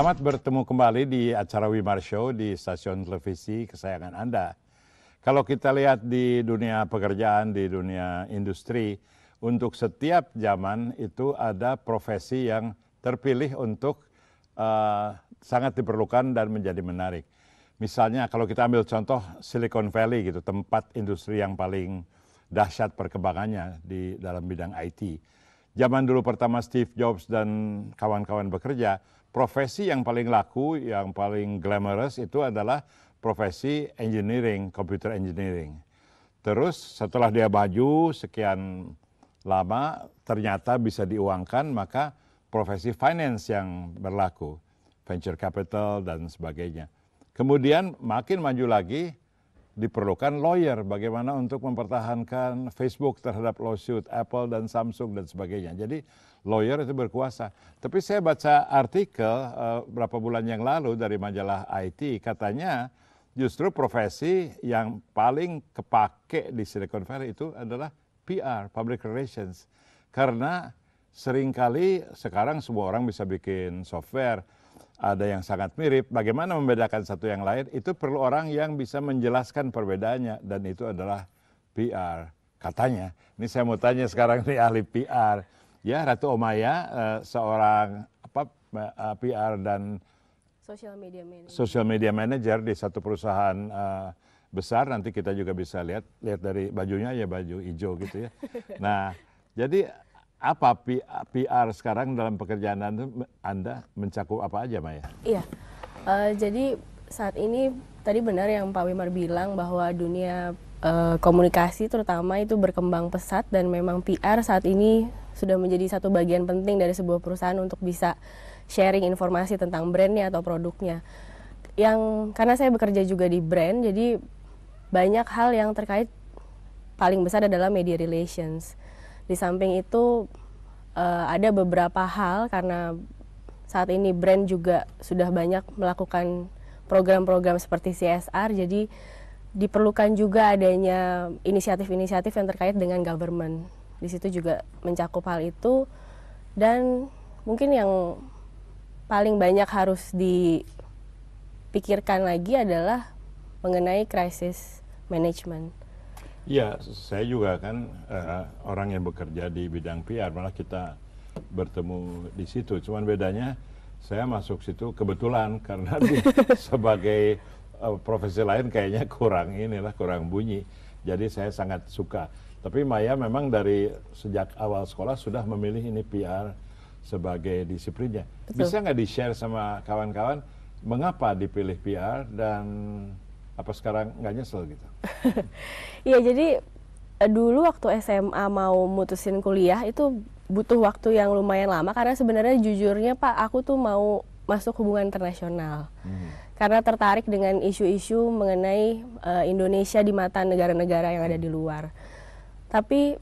Selamat bertemu kembali di acara Wimar Show di stasiun televisi kesayangan Anda. Kalau kita lihat di dunia pekerjaan, di dunia industri, untuk setiap zaman itu ada profesi yang terpilih untuk sangat diperlukan dan menjadi menarik. Misalnya kalau kita ambil contoh Silicon Valley gitu, tempat industri yang paling dahsyat perkembangannya di dalam bidang IT. Zaman dulu pertama Steve Jobs dan kawan-kawan bekerja, profesi yang paling laku, yang paling glamorous itu adalah profesi engineering, computer engineering. Terus setelah dia maju sekian lama, ternyata bisa diuangkan, maka profesi finance yang berlaku, venture capital dan sebagainya. Kemudian makin maju lagi, diperlukan lawyer, bagaimana untuk mempertahankan Facebook terhadap lawsuit Apple dan Samsung dan sebagainya. Jadi lawyer itu berkuasa. Tapi saya baca artikel beberapa bulan yang lalu dari majalah IT, katanya justru profesi yang paling kepake di Silicon Valley itu adalah PR, public relations. Karena seringkali sekarang semua orang bisa bikin software, ada yang sangat mirip, bagaimana membedakan satu yang lain, itu perlu orang yang bisa menjelaskan perbedaannya, dan itu adalah PR, katanya. Ini saya mau tanya sekarang nih ahli PR. Ya, Ratu Omaya, seorang PR dan social media manager di satu perusahaan besar, nanti kita juga bisa lihat dari bajunya ya baju hijau gitu ya. Nah, jadi apa PR sekarang dalam pekerjaan Anda mencakup apa aja, Maya? Iya, jadi saat ini tadi benar yang Pak Wimar bilang bahwa dunia komunikasi terutama itu berkembang pesat, dan memang PR saat ini sudah menjadi satu bagian penting dari sebuah perusahaan untuk bisa sharing informasi tentang brandnya atau produknya. Karena saya bekerja juga di brand, jadi banyak hal yang terkait, paling besar adalah media relations. Di samping itu ada beberapa hal, karena saat ini brand juga sudah banyak melakukan program-program seperti CSR, jadi diperlukan juga adanya inisiatif-inisiatif yang terkait dengan government. Di situ juga mencakup hal itu, dan mungkin yang paling banyak harus dipikirkan lagi adalah mengenai crisis management. Ya, saya juga kan orang yang bekerja di bidang PR, malah kita bertemu di situ. Cuman bedanya saya masuk situ kebetulan karena sebagai profesi lain kayaknya kurang bunyi. Jadi saya sangat suka. Tapi Maya memang dari sejak awal sekolah sudah memilih ini PR sebagai disiplinnya. Betul. Bisa nggak di-share sama kawan-kawan mengapa dipilih PR dan apa sekarang nggak nyesel gitu? Iya, jadi dulu waktu SMA mau mutusin kuliah itu butuh waktu yang lumayan lama, karena sebenarnya jujurnya Pak, aku tuh mau masuk hubungan internasional. Karena tertarik dengan isu-isu mengenai Indonesia di mata negara-negara yang ada di luar. Tapi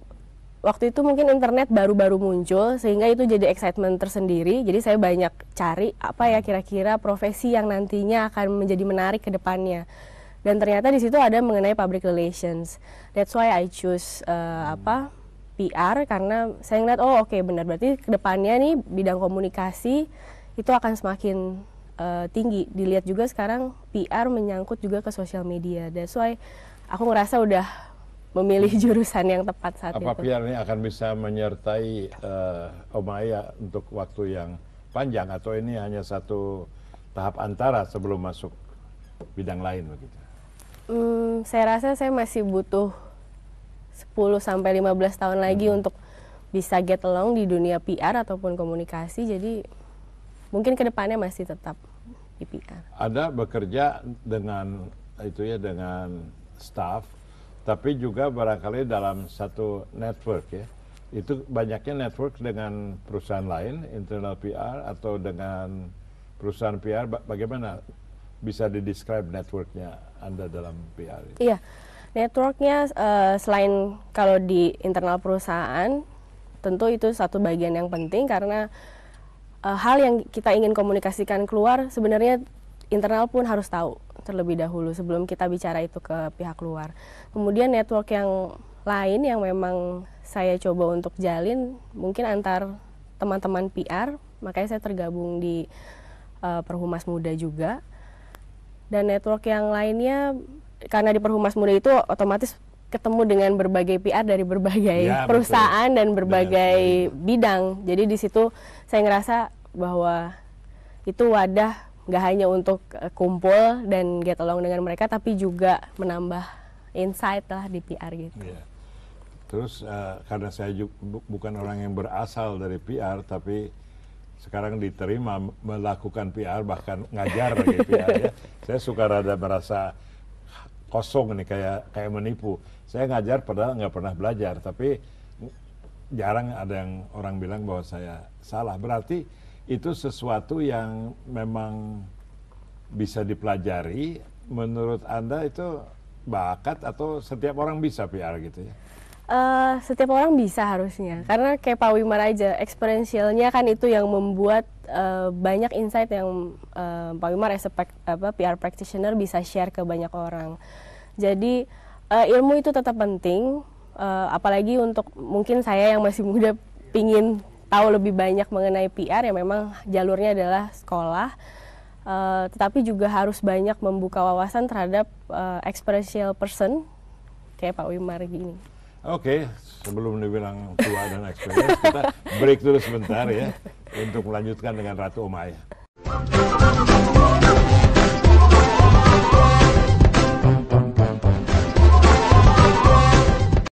waktu itu mungkin internet baru-baru muncul, sehingga itu jadi excitement tersendiri. Jadi saya banyak cari apa ya kira-kira profesi yang nantinya akan menjadi menarik ke depannya. Dan ternyata di situ ada mengenai public relations. That's why I choose PR, karena saya ngeliat benar, berarti kedepannya nih bidang komunikasi itu akan semakin tinggi. Dilihat juga sekarang PR menyangkut juga ke sosial media. That's why aku ngerasa udah memilih jurusan yang tepat saat itu. Apa PR ini akan bisa menyertai Omaya untuk waktu yang panjang, atau ini hanya satu tahap antara sebelum masuk bidang lain begitu? Saya rasa saya masih butuh 10-15 tahun lagi untuk bisa get along di dunia PR ataupun komunikasi, jadi mungkin kedepannya masih tetap di PR. Ada bekerja dengan dengan staff, tapi juga barangkali dalam satu network ya. Itu banyaknya network dengan perusahaan lain, internal PR atau dengan perusahaan PR, bagaimana bisa di-describe networknya Anda dalam PR? Iya, networknya selain kalau di internal perusahaan, tentu itu satu bagian yang penting, karena hal yang kita ingin komunikasikan keluar sebenarnya internal pun harus tahu terlebih dahulu sebelum kita bicara itu ke pihak luar. Kemudian network yang lain yang memang saya coba untuk jalin mungkin antar teman-teman PR, makanya saya tergabung di Perhumas Muda juga. Dan network yang lainnya, karena di Perhumas Muda itu otomatis ketemu dengan berbagai PR dari berbagai perusahaan dan berbagai bidang. Jadi di situ saya ngerasa bahwa itu wadah nggak hanya untuk kumpul dan get along dengan mereka, tapi juga menambah insight lah di PR gitu. Yeah. Terus karena saya bukan orang yang berasal dari PR, tapi sekarang diterima melakukan PR, bahkan ngajar di PR ya. Saya suka rada merasa kosong nih, kayak menipu. Saya ngajar padahal nggak pernah belajar, tapi jarang ada yang orang bilang bahwa saya salah. Berarti itu sesuatu yang memang bisa dipelajari. Menurut Anda itu bakat atau setiap orang bisa PR gitu ya? Setiap orang bisa harusnya, karena kayak Pak Wimar aja, experientialnya kan itu yang membuat banyak insight yang Pak Wimar as a PR practitioner bisa share ke banyak orang. Jadi ilmu itu tetap penting, apalagi untuk mungkin saya yang masih muda pingin tahu lebih banyak mengenai PR, ya memang jalurnya adalah sekolah, tetapi juga harus banyak membuka wawasan terhadap experiential person kayak Pak Wimar gini. Oke, sebelum dibilang tua dan experience, kita break dulu sebentar ya untuk melanjutkan dengan Ratu Omaya.